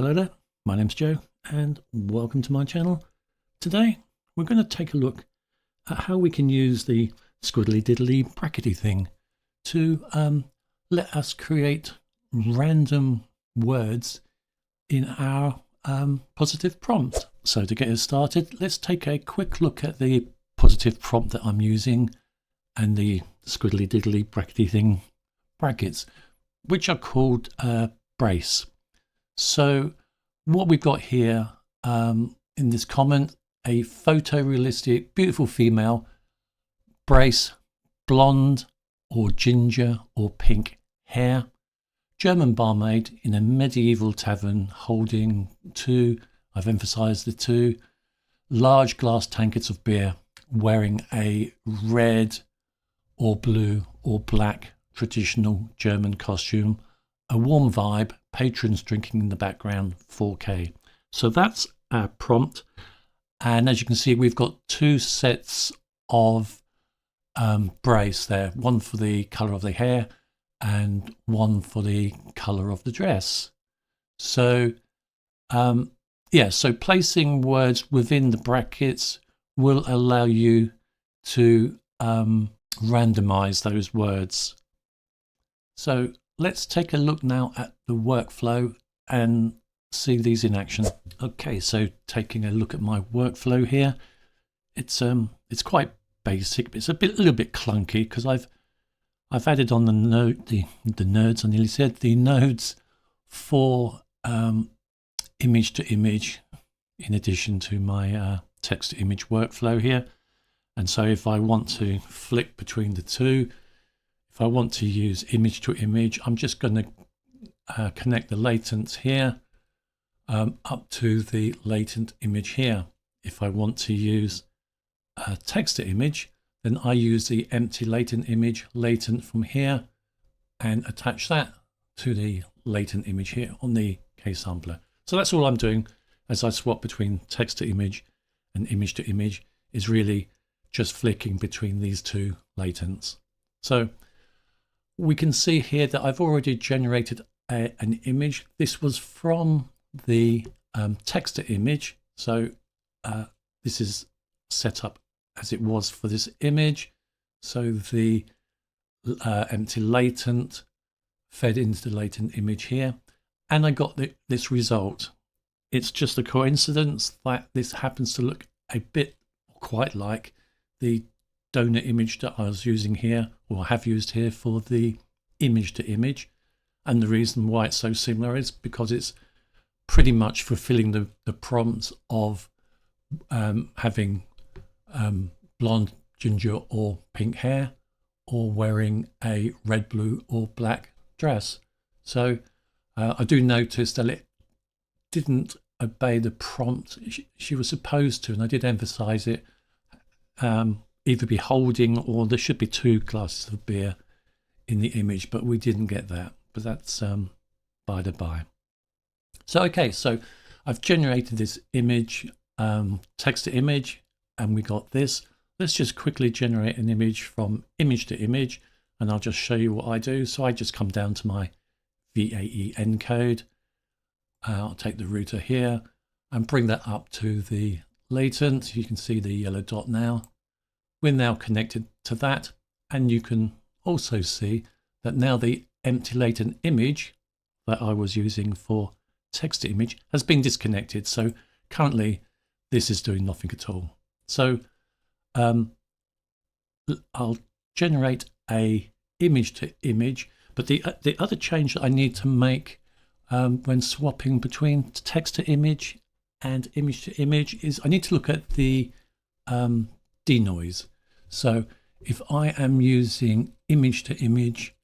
Hello there, my name's Joe and welcome to my channel. Today we're going to take a look at how we can use the squiddly diddly brackety thing to let us create random words in our positive prompt. So to get us started, let's take a quick look at the positive prompt that I'm using and the squiddly diddly brackety thing brackets, which are called brace. So what we've got here in this comment, a photorealistic, beautiful female, brace, blonde or ginger or pink hair, German barmaid in a medieval tavern holding two, I've emphasized the two, large glass tankards of beer, wearing a red or blue or black traditional German costume, a warm vibe, patrons drinking in the background, 4K. So that's our prompt. And as you can see, we've got two sets of brace there, one for the color of the hair and one for the color of the dress. So so placing words within the brackets will allow you to randomize those words. So let's take a look now at the workflow and see these in action. Okay, so taking a look at my workflow here, it's quite basic, but it's a little bit clunky because I've added on the nodes, I nearly said, the nodes for image to image in addition to my text to image workflow here. And so if I want to flick between the two, if I want to use image to image, I'm just going to connect the latent here up to the latent image here. If I want to use text to image, then I use the empty latent image latent from here and attach that to the latent image here on the K-sampler. So that's all I'm doing as I swap between text to image and image to image, is really just flicking between these two latents. So we can see here that I've already generated an image. This was from the text to image. So this is set up as it was for this image. So the empty latent fed into the latent image here. And I got this result. It's just a coincidence that this happens to look a bit quite like the donor image that I was using here, or have used here, for the image to image. And the reason why it's so similar is because it's pretty much fulfilling the prompts of having blonde, ginger or pink hair, or wearing a red, blue or black dress. So I do notice that it didn't obey the prompt she was supposed to, and I did emphasize it, either be holding or there should be two glasses of beer in the image, but we didn't get that. But that's by the by. So okay, so I've generated this image, text to image, and we got this. Let's just quickly generate an image from image to image, and I'll just show you what I do. So I just come down to my VAE encode. I'll take the router here and bring that up to the latent. You can see the yellow dot now. We're now connected to that, and you can also see that now the empty latent image that I was using for text to image has been disconnected. So currently this is doing nothing at all. So I'll generate a image to image, but the other change that I need to make when swapping between text to image and image to image is I need to look at the denoise. So if I am using image to image,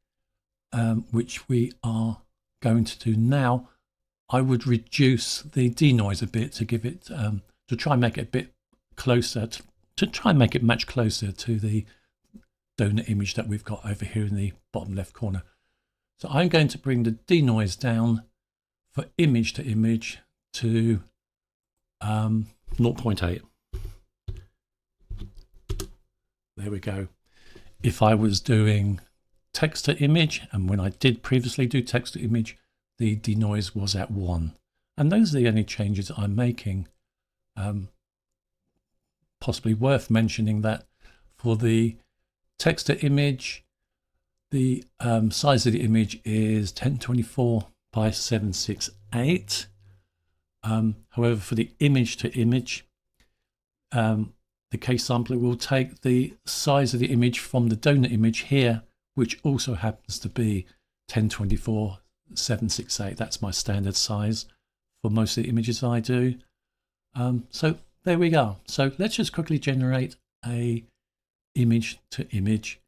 which we are going to do now, I would reduce the denoise a bit to give it to try and make it a bit closer to try and make it much closer to the donor image that we've got over here in the bottom left corner. So I'm going to bring the denoise down for image to image to 0.8. There we go. If I was doing text to image, and when I did previously do text to image, the denoise was at 1. And those are the only changes I'm making. Possibly worth mentioning that for the text to image, the size of the image is 1024 by 768. However, for the image to image, the case sampler will take the size of the image from the donor image here, which also happens to be 1024 768. That's my standard size for most of the images I do. So there we go. So let's just quickly generate a image to image,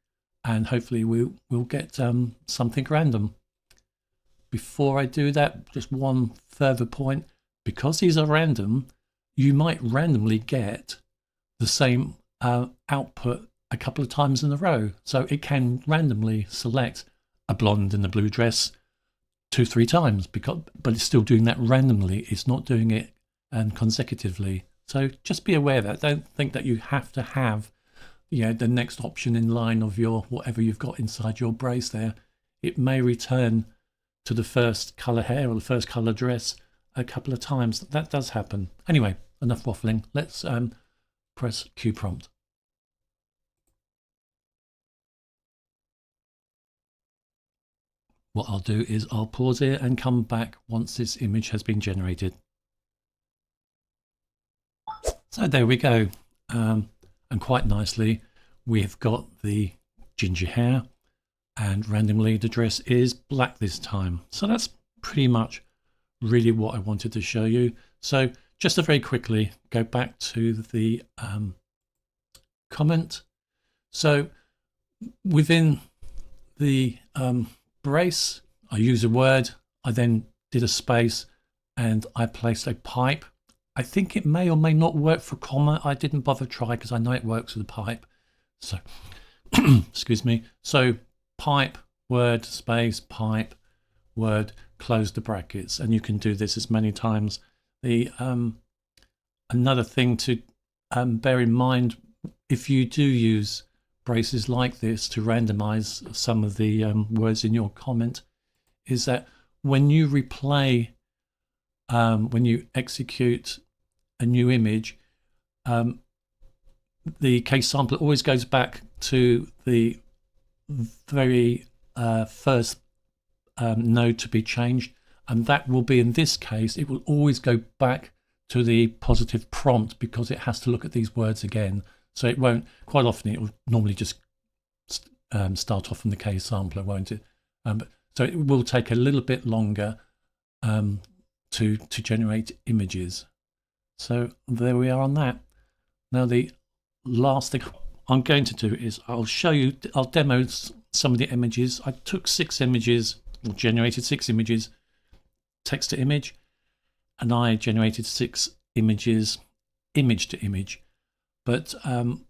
and hopefully we'll get something random. Before I do that, just one further point. Because these are random, you might randomly get the same output a couple of times in a row. So it can randomly select a blonde in a blue dress 2-3 times, but it's still doing that randomly. It's not doing it consecutively. So just be aware of that. Don't think that you have to have, the next option in line of your whatever you've got inside your brace there. It may return to the first color hair or the first color dress a couple of times. That does happen. Anyway, enough waffling. Let's press Q prompt. What I'll do is I'll pause here and come back once this image has been generated. So there we go. And quite nicely, we've got the ginger hair, and randomly the dress is black this time. So that's pretty much really what I wanted to show you. So just to very quickly go back to the comment. So within the brace, I use a word, I then did a space, and I placed a pipe. I think it may or may not work for comma. I didn't bother try because I know it works with a pipe. So excuse me. So pipe, word, space, pipe, word, close the brackets, and you can do this as many times. The another thing to bear in mind, if you do use braces like this to randomize some of the words in your comment, is that when you replay, when you execute a new image, the case sampler always goes back to the very first node to be changed, and that will be, in this case, it will always go back to the positive prompt because it has to look at these words again. So it won't, quite often it will normally just start off from the case sampler, won't it? So it will take a little bit longer to generate images. So there we are on that. Now the last thing I'm going to do is I'll demo some of the images. I took 6 images, or generated 6 images, text to image, and I generated 6 images, image to image. But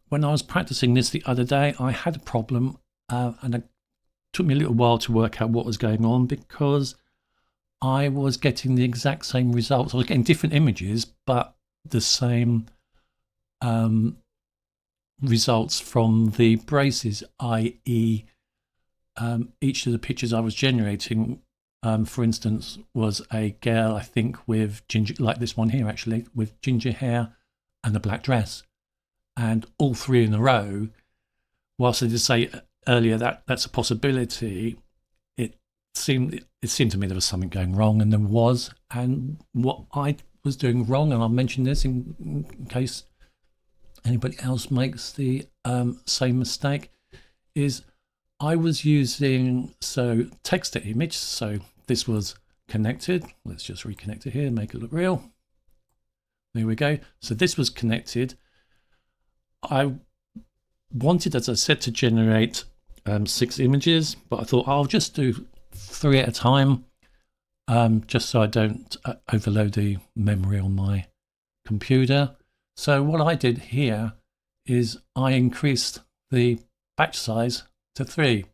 when I was practicing this the other day, I had a problem, and it took me a little while to work out what was going on, because I was getting the exact same results. I was getting different images, but the same results from the braces, i.e. each of the pictures I was generating, for instance, was a girl, I think, with ginger, like this one here actually, with ginger hair and a black dress. And all 3 in a row, whilst I did say earlier that that's a possibility, it seemed to me there was something going wrong, and there was. And what I was doing wrong, and I'll mention this in case anybody else makes the same mistake, is I was using text to image. So this was connected. Let's just reconnect it here, make it look real. There we go. So this was connected. I wanted, as I said, to generate 6 images, but I thought I'll just do 3 at a time, just so I don't overload the memory on my computer. So what I did here is I increased the batch size to 3,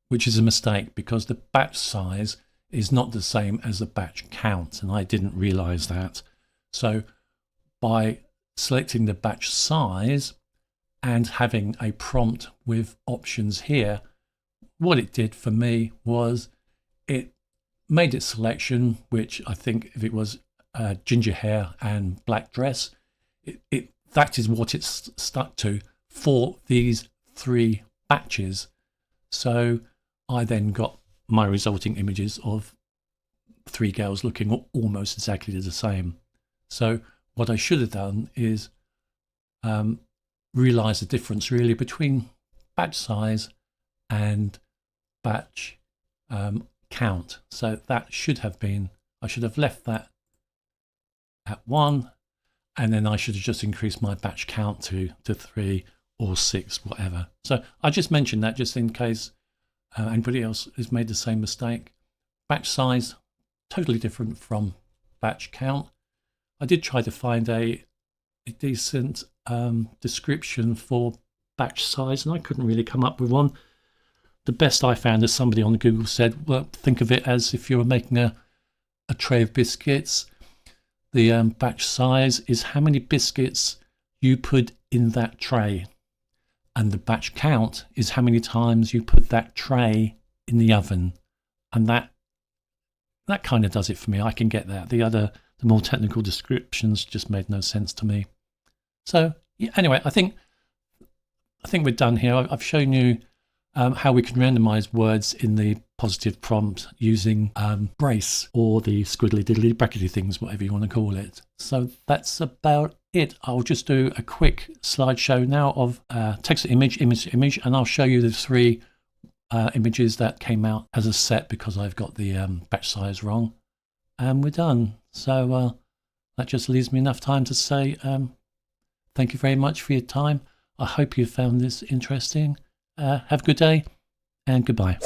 which is a mistake because the batch size is not the same as the batch count, and I didn't realize that. So by selecting the batch size and having a prompt with options here, what it did for me was it made its selection, which I think if it was ginger hair and black dress, that is what it's stuck to for these 3 batches. So I then got my resulting images of 3 girls looking almost exactly the same. So what I should have done is realize the difference really between batch size and batch count. So that should have been, I should have left that at 1, and then I should have just increased my batch count to 3 or 6, whatever. So I just mentioned that just in case anybody else has made the same mistake. Batch size, totally different from batch count. I did try to find a decent description for batch size, and I couldn't really come up with one. The best I found is somebody on Google said, well, think of it as if you were making a tray of biscuits. The batch size is how many biscuits you put in that tray, and the batch count is how many times you put that tray in the oven. And that kind of does it for me. I can get that. The more technical descriptions just made no sense to me. So yeah, anyway, I think we're done here. I've shown you how we can randomize words in the positive prompt using brace or the squiggly diddly brackety things, whatever you want to call it. So that's about it. I'll just do a quick slideshow now of text to image, image to image, and I'll show you the 3 images that came out as a set because I've got the batch size wrong, and we're done. So that just leaves me enough time to say thank you very much for your time. I hope you found this interesting. Have a good day and goodbye.